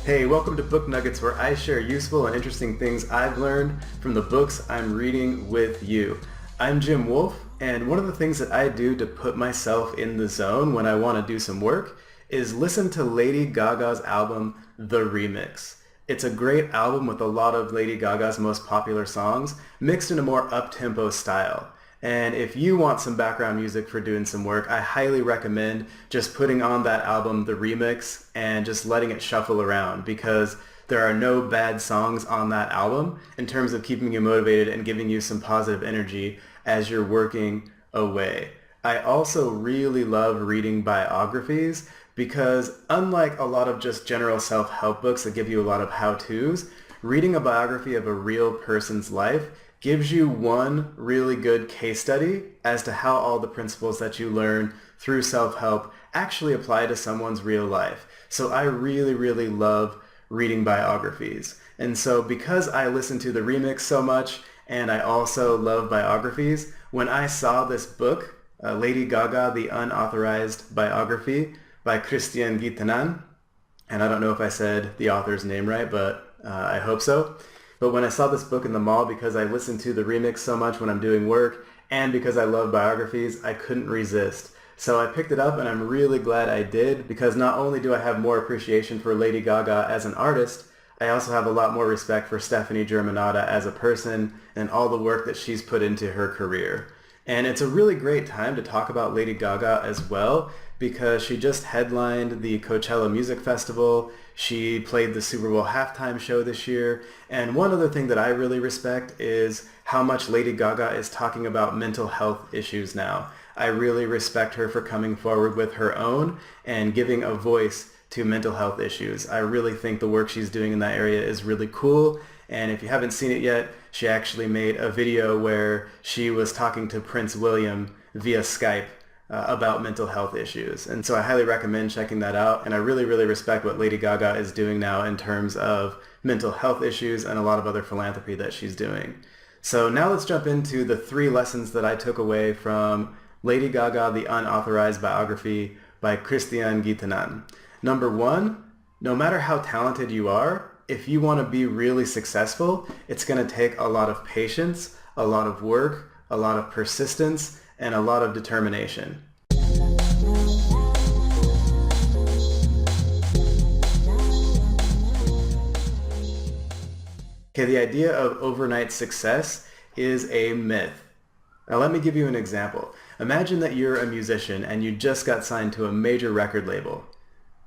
Hey, welcome to Book Nuggets, where I share useful and interesting things I've learned from the books I'm reading with you. I'm Jim Wolf, and one of the things that I do to put myself in the zone when I want to do some work is listen to Lady Gaga's album, The Remix. It's a great album with a lot of Lady Gaga's most popular songs mixed in a more up-tempo style. And if you want some background music for doing some work, I highly recommend just putting on that album, The Remix, and just letting it shuffle around, because there are no bad songs on that album in terms of keeping you motivated and giving you some positive energy as you're working away. I also really love reading biographies because, unlike a lot of just general self-help books that give you a lot of how-tos, reading a biography of a real person's life gives you one really good case study as to how all the principles that you learn through self-help actually apply to someone's real life. So I really, really love reading biographies. And so because I listen to The Remix so much, and I also love biographies, when I saw this book, Lady Gaga, The Unauthorized Biography by Christian Guiltenane, and I don't know if I said the author's name right, but I hope so. But when I saw this book in the mall, because I listen to The Remix so much when I'm doing work, and because I love biographies, I couldn't resist. So I picked it up, and I'm really glad I did, because not only do I have more appreciation for Lady Gaga as an artist, I also have a lot more respect for Stefani Germanotta as a person and all the work that she's put into her career. And it's a really great time to talk about Lady Gaga as well, because she just headlined the Coachella Music Festival. She played the Super Bowl halftime show this year. And one other thing that I really respect is how much Lady Gaga is talking about mental health issues now. I really respect her for coming forward with her own and giving a voice to mental health issues. I really think the work she's doing in that area is really cool. And if you haven't seen it yet, she actually made a video where she was talking to Prince William via Skype about mental health issues. And so I highly recommend checking that out. And I really, really respect what Lady Gaga is doing now in terms of mental health issues and a lot of other philanthropy that she's doing. So now let's jump into the 3 lessons that I took away from Lady Gaga, The Unauthorized Biography by Christian Guiltenane. Number 1, no matter how talented you are, if you want to be really successful, it's going to take a lot of patience, a lot of work, a lot of persistence, and a lot of determination. Okay, the idea of overnight success is a myth. Now let me give you an example. Imagine that you're a musician and you just got signed to a major record label.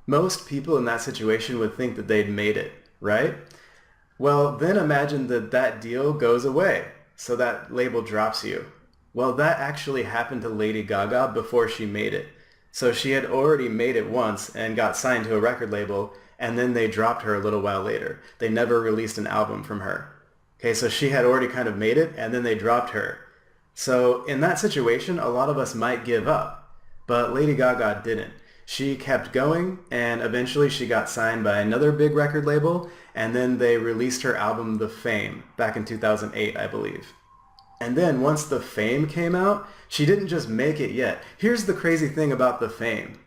Most people in that situation would think that they'd made it, right? Well, then imagine that that deal goes away, so that label drops you. Well, that actually happened to Lady Gaga before she made it. So she had already made it once and got signed to a record label, and then they dropped her a little while later. They never released an album from her. Okay, so she had already kind of made it, and then they dropped her. So in that situation, a lot of us might give up, but Lady Gaga didn't. She kept going, and eventually she got signed by another big record label, and then they released her album, The Fame, back in 2008, I believe. And then once The Fame came out, she didn't just make it yet. Here's the crazy thing about The Fame.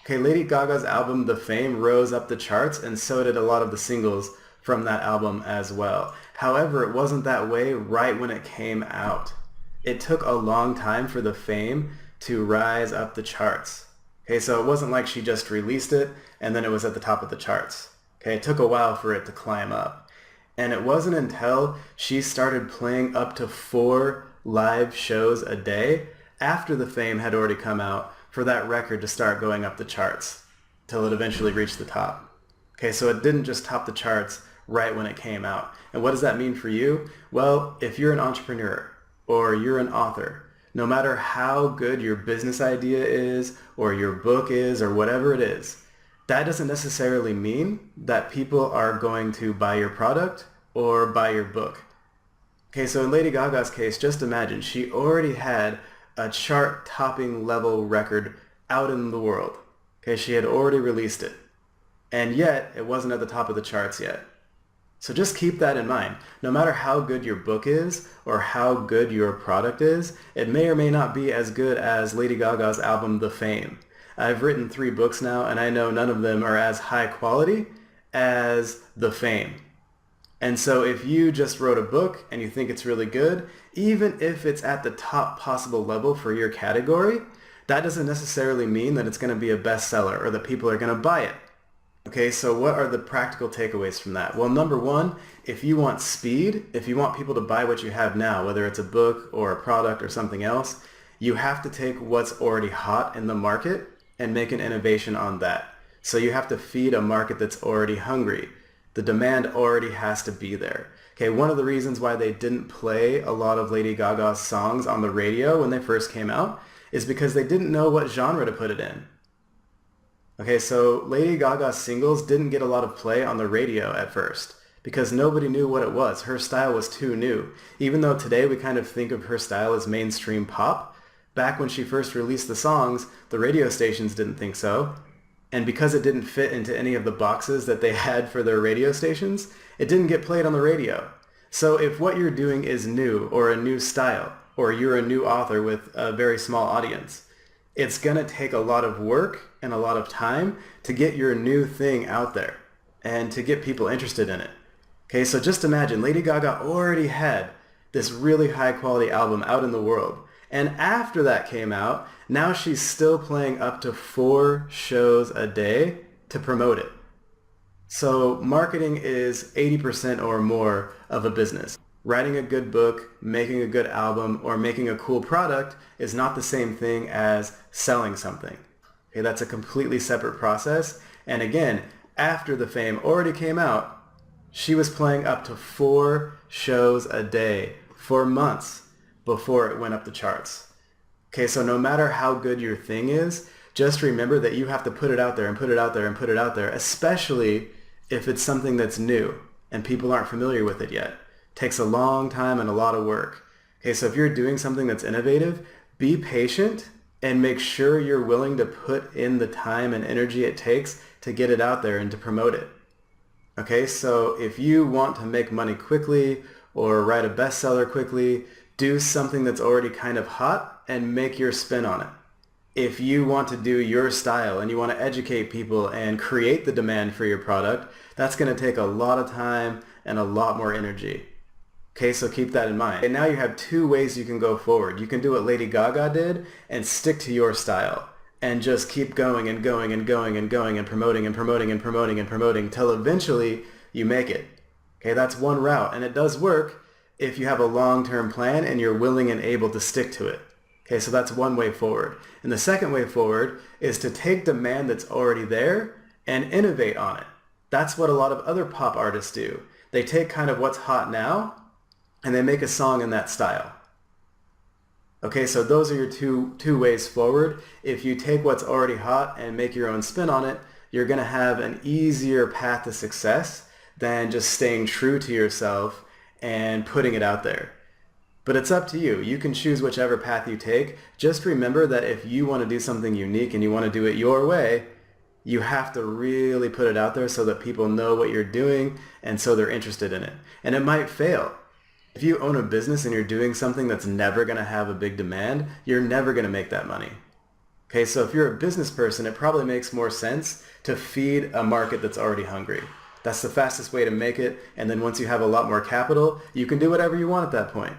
Okay, Lady Gaga's album, The Fame, rose up the charts, and so did a lot of the singles from that album as well. However, it wasn't that way right when it came out. It took a long time for The Fame to rise up the charts. Okay, so it wasn't like she just released it and then it was at the top of the charts. Okay, it took a while for it to climb up. And it wasn't until she started playing up to 4 live shows a day after The Fame had already come out for that record to start going up the charts till it eventually reached the top. Okay, so it didn't just top the charts right when it came out. And what does that mean for you? Well, if you're an entrepreneur or you're an author, no matter how good your business idea is or your book is or whatever it is, that doesn't necessarily mean that people are going to buy your product or buy your book. Okay, so in Lady Gaga's case, just imagine she already had a chart-topping level record out in the world. Okay, she had already released it. And yet, it wasn't at the top of the charts yet. So just keep that in mind. No matter how good your book is or how good your product is, it may or may not be as good as Lady Gaga's album, The Fame. I've written 3 books now, and I know none of them are as high quality as the fame. And so if you just wrote a book and you think it's really good, even if it's at the top possible level for your category, that doesn't necessarily mean that it's going to be a bestseller or that people are going to buy it. Okay, so what are the practical takeaways from that? Well, number one, if you want speed, if you want people to buy what you have now, whether it's a book or a product or something else, you have to take what's already hot in the market and make an innovation on that. So you have to feed a market that's already hungry. The demand already has to be there. Okay, one of the reasons why they didn't play a lot of Lady Gaga's songs on the radio when they first came out is because they didn't know what genre to put it in. Okay, so Lady Gaga's singles didn't get a lot of play on the radio at first because nobody knew what it was. Her style was too new. Even though today we kind of think of her style as mainstream pop, back when she first released the songs, the radio stations didn't think so. And because it didn't fit into any of the boxes that they had for their radio stations, it didn't get played on the radio. So if what you're doing is new or a new style, or you're a new author with a very small audience, it's going to take a lot of work and a lot of time to get your new thing out there and to get people interested in it. Okay, so just imagine Lady Gaga already had this really high quality album out in the world. And after that came out, now she's still playing up to 4 shows a day to promote it. So marketing is 80% or more of a business. Writing a good book, making a good album, or making a cool product is not the same thing as selling something. Okay, that's a completely separate process. And again, after the fame already came out, she was playing up to 4 shows a day for months before it went up the charts. Okay, so no matter how good your thing is, just remember that you have to put it out there and put it out there and put it out there, especially if it's something that's new and people aren't familiar with it yet. It takes a long time and a lot of work. Okay, so if you're doing something that's innovative, be patient and make sure you're willing to put in the time and energy it takes to get it out there and to promote it. Okay, so if you want to make money quickly or write a bestseller quickly, do something that's already kind of hot and make your spin on it. If you want to do your style and you want to educate people and create the demand for your product, that's going to take a lot of time and a lot more energy. Okay, so keep that in mind. And now you have 2 ways you can go forward. You can do what Lady Gaga did and stick to your style and just keep going and going and going and going and promoting and promoting and promoting and promoting till eventually you make it. Okay, that's one route, and it does work if you have a long-term plan and you're willing and able to stick to it. Okay, so that's one way forward. And the second way forward is to take demand that's already there and innovate on it. That's what a lot of other pop artists do. They take kind of what's hot now and they make a song in that style. Okay, so those are your two ways forward. If you take what's already hot and make your own spin on it, you're going to have an easier path to success than just staying true to yourself and putting it out there. But it's up to you. You can choose whichever path you take. Just remember that if you want to do something unique and you want to do it your way, you have to really put it out there so that people know what you're doing and so they're interested in it. And it might fail. If you own a business and you're doing something that's never going to have a big demand, you're never going to make that money. Okay, so if you're a business person, it probably makes more sense to feed a market that's already hungry. That's the fastest way to make it. And then once you have a lot more capital, you can do whatever you want at that point.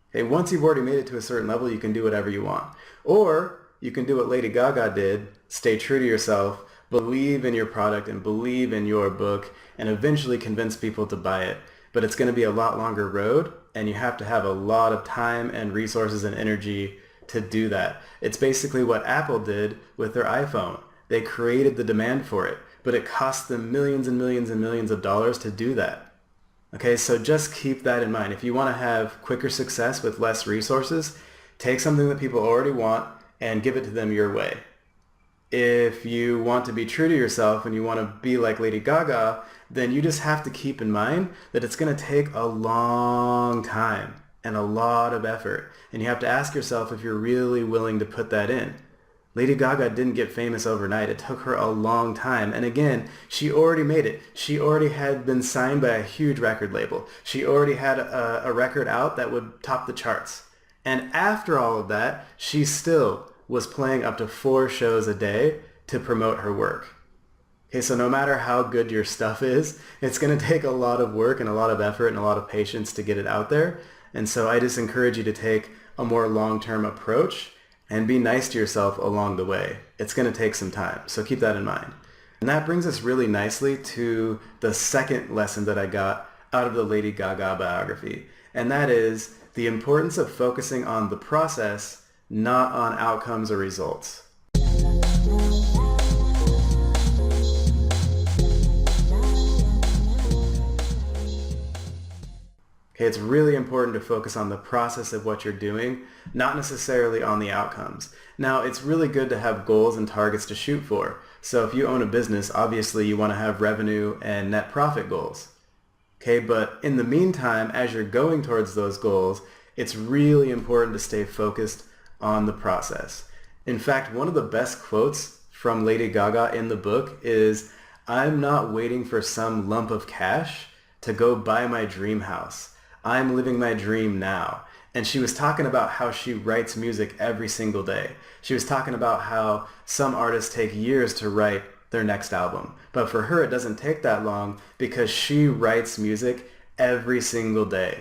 Okay, once you've already made it to a certain level, you can do whatever you want. Or you can do what Lady Gaga did, stay true to yourself, believe in your product and believe in your book, and eventually convince people to buy it. But it's going to be a lot longer road, and you have to have a lot of time and resources and energy to do that. It's basically what Apple did with their iPhone. They created the demand for it, but it cost them millions and millions and millions of dollars to do that. Okay, so just keep that in mind. If you want to have quicker success with less resources, take something that people already want and give it to them your way. If you want to be true to yourself and you want to be like Lady Gaga, then you just have to keep in mind that it's going to take a long time and a lot of effort. And you have to ask yourself if you're really willing to put that in. Lady Gaga didn't get famous overnight. It took her a long time. And again, she already made it. She already had been signed by a huge record label. She already had a record out that would top the charts. And after all of that, she still was playing up to 4 shows a day to promote her work. Okay, so no matter how good your stuff is, it's going to take a lot of work and a lot of effort and a lot of patience to get it out there. And so I just encourage you to take a more long-term approach and be nice to yourself along the way. It's going to take some time, so keep that in mind. And that brings us really nicely to the second lesson that I got out of the Lady Gaga biography, and that is the importance of focusing on the process, not on outcomes or results. Okay, it's really important to focus on the process of what you're doing, not necessarily on the outcomes. Now, it's really good to have goals and targets to shoot for. So if you own a business, obviously you want to have revenue and net profit goals. Okay, but in the meantime, as you're going towards those goals, it's really important to stay focused on the process. In fact, one of the best quotes from Lady Gaga in the book is, "I'm not waiting for some lump of cash to go buy my dream house. I'm living my dream now." And she was talking about how she writes music every single day. She was talking about how some artists take years to write their next album. But for her, it doesn't take that long because she writes music every single day.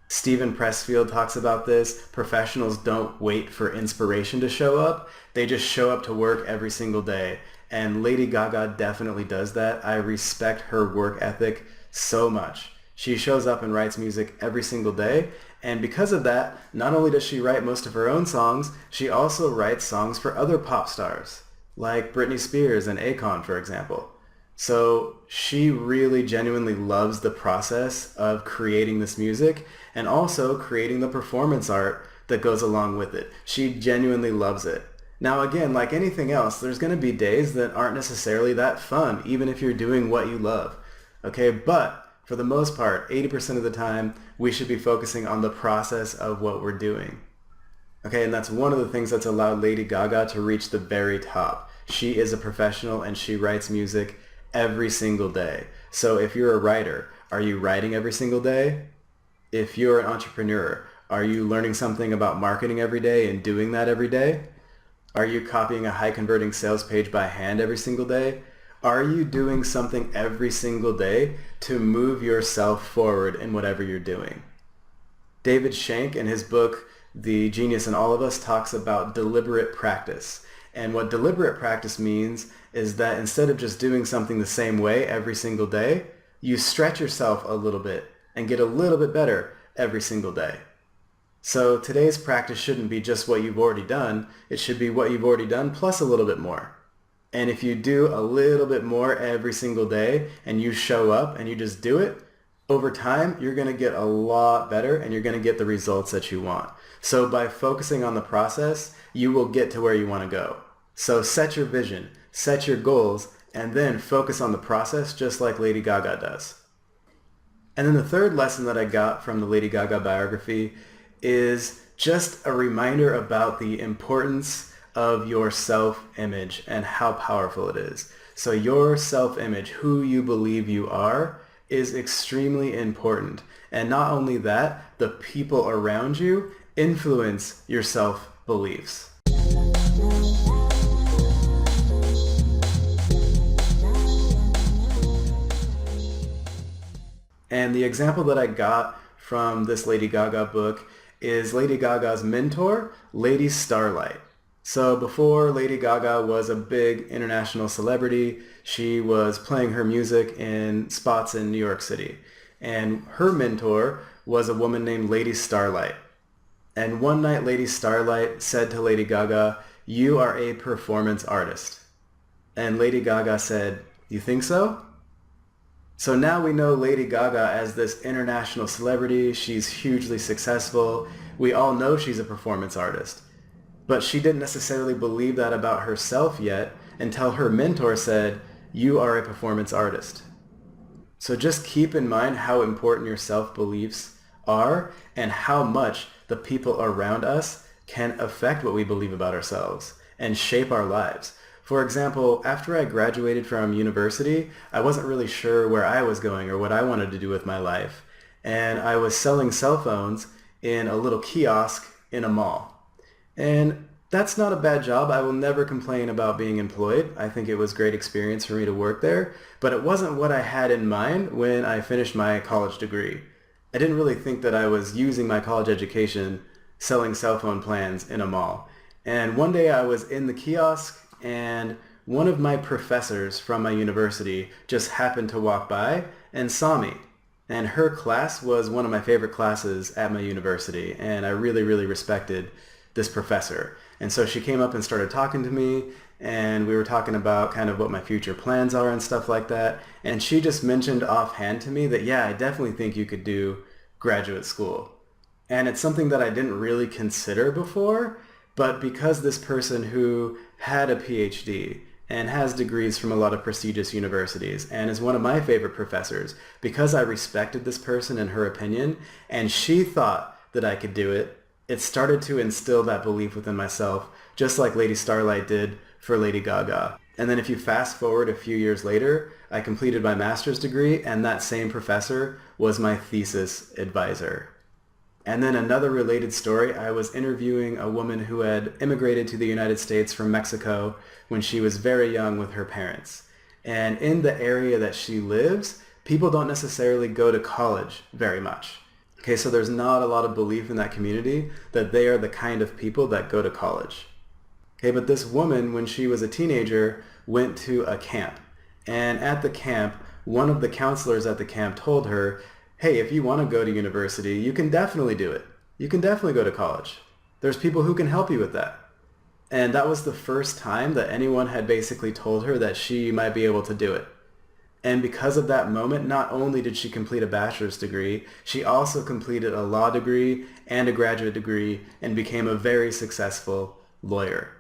Steven Pressfield talks about this. Professionals don't wait for inspiration to show up. They just show up to work every single day. And Lady Gaga definitely does that. I respect her work ethic so much. She shows up and writes music every single day. And because of that, not only does she write most of her own songs, she also writes songs for other pop stars, like Britney Spears and Akon, for example. So she really genuinely loves the process of creating this music and also creating the performance art that goes along with it. She genuinely loves it. Now again, like anything else, there's going to be days that aren't necessarily that fun, even if you're doing what you love. Okay, but for the most part, 80% of the time, we should be focusing on the process of what we're doing. Okay, and that's one of the things that's allowed Lady Gaga to reach the very top. She is a professional and she writes music every single day. So if you're a writer, are you writing every single day? If you're an entrepreneur, are you learning something about marketing every day and doing that every day? Are you copying a high converting sales page by hand every single day? Are you doing something every single day to move yourself forward in whatever you're doing? David Shank, in his book, The Genius in All of Us, talks about deliberate practice. And what deliberate practice means is that instead of just doing something the same way every single day, you stretch yourself a little bit and get a little bit better every single day. So today's practice shouldn't be just what you've already done. It should be what you've already done plus a little bit more. And if you do a little bit more every single day and you show up and you just do it, over time, you're going to get a lot better and you're going to get the results that you want. So by focusing on the process, you will get to where you want to go. So set your vision, set your goals, and then focus on the process just like Lady Gaga does. And then the third lesson that I got from the Lady Gaga biography is just a reminder about the importance of your self-image and how powerful it is. So your self-image, who you believe you are, is extremely important. And not only that, the people around you influence your self-beliefs. And the example that I got from this Lady Gaga book is Lady Gaga's mentor, Lady Starlight. So before Lady Gaga was a big international celebrity, she was playing her music in spots in New York City. And her mentor was a woman named Lady Starlight. And one night Lady Starlight said to Lady Gaga, "You are a performance artist." And Lady Gaga said, "You think so?" So now we know Lady Gaga as this international celebrity. She's hugely successful. We all know she's a performance artist. But she didn't necessarily believe that about herself yet until her mentor said, "You are a performance artist." So just keep in mind how important your self-beliefs are and how much the people around us can affect what we believe about ourselves and shape our lives. For example, after I graduated from university, I wasn't really sure where I was going or what I wanted to do with my life. And I was selling cell phones in a little kiosk in a mall. And That's not a bad job. I will never complain about being employed. I think it was a great experience for me to work there, but it wasn't what I had in mind when I finished my college degree. I didn't really think that I was using my college education selling cell phone plans in a mall. And one day I was in the kiosk and one of my professors from my university just happened to walk by and saw me. And her class was one of my favorite classes at my university, and I really, really respected this professor. And so she came up and started talking to me, and we were talking about kind of what my future plans are and stuff like that. And she just mentioned offhand to me that, yeah, I definitely think you could do graduate school. And it's something that I didn't really consider before, but because this person who had a PhD and has degrees from a lot of prestigious universities and is one of my favorite professors, because I respected this person and her opinion, and she thought that I could do it, it started to instill that belief within myself, just like Lady Starlight did for Lady Gaga. And then if you fast forward a few years later, I completed my master's degree, and that same professor was my thesis advisor. And then another related story, I was interviewing a woman who had immigrated to the United States from Mexico when she was very young with her parents. And in the area that she lives, people don't necessarily go to college very much. Okay, so there's not a lot of belief in that community that they are the kind of people that go to college. Okay, but this woman, when she was a teenager, went to a camp. And at the camp, one of the counselors at the camp told her, hey, if you want to go to university, you can definitely do it. You can definitely go to college. There's people who can help you with that. And that was the first time that anyone had basically told her that she might be able to do it. And because of that moment, not only did she complete a bachelor's degree, she also completed a law degree and a graduate degree and became a very successful lawyer.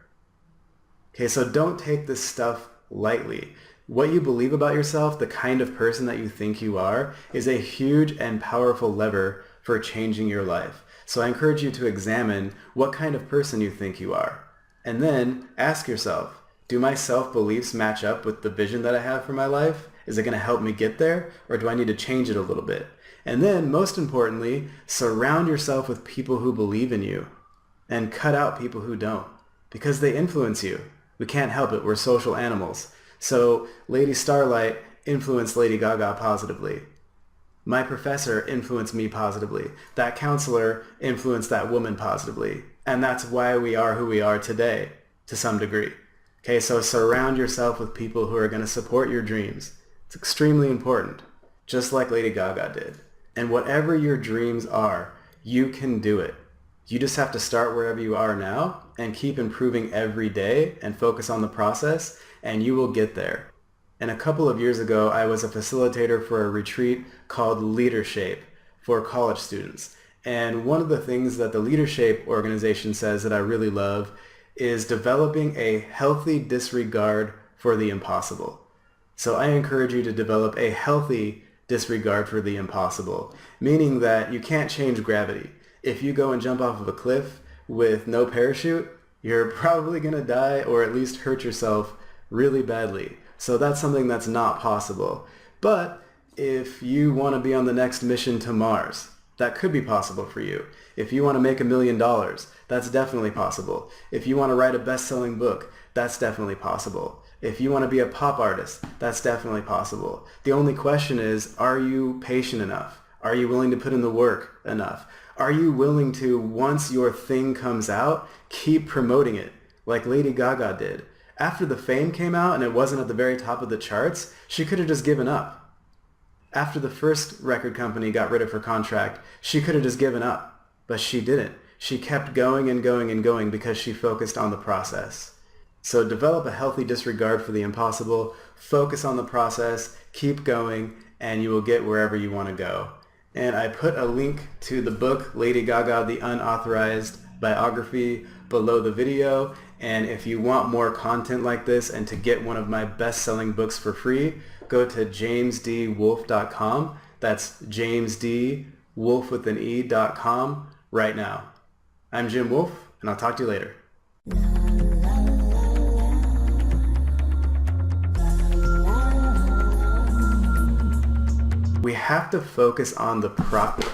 Okay, so don't take this stuff lightly. What you believe about yourself, the kind of person that you think you are, is a huge and powerful lever for changing your life. So I encourage you to examine what kind of person you think you are. And then ask yourself, do my self-beliefs match up with the vision that I have for my life? Is it going to help me get there, or do I need to change it a little bit? And then, most importantly, surround yourself with people who believe in you and cut out people who don't, because they influence you. We can't help it. We're social animals. So Lady Starlight influenced Lady Gaga positively. My professor influenced me positively. That counselor influenced that woman positively. And that's why we are who we are today, to some degree. Okay, so surround yourself with people who are going to support your dreams. It's extremely important, just like Lady Gaga did. And whatever your dreams are, you can do it. You just have to start wherever you are now and keep improving every day and focus on the process, and you will get there. And a couple of years ago, I was a facilitator for a retreat called Leadership for college students. And one of the things that the Leadership organization says that I really love is developing a healthy disregard for the impossible. So I encourage you to develop a healthy disregard for the impossible, meaning that you can't change gravity. If you go and jump off of a cliff with no parachute, you're probably going to die or at least hurt yourself really badly. So that's something that's not possible. But if you want to be on the next mission to Mars, that could be possible for you. If you want to make $1 million, that's definitely possible. If you want to write a best-selling book, that's definitely possible. If you want to be a pop artist, that's definitely possible. The only question is, are you patient enough? Are you willing to put in the work enough? Are you willing to, once your thing comes out, keep promoting it like Lady Gaga did? After the Fame came out and it wasn't at the very top of the charts, she could have just given up. After the first record company got rid of her contract, she could have just given up, but she didn't. She kept going and going and going because she focused on the process. So develop a healthy disregard for the impossible, focus on the process, keep going, and you will get wherever you want to go. And I put a link to the book, Lady Gaga, The Unauthorized Biography, below the video. And if you want more content like this and to get one of my best-selling books for free, go to jamesdwolf.com. That's jamesdwolf.com right now. I'm Jim Wolf, and I'll talk to you later. We have to focus on the process.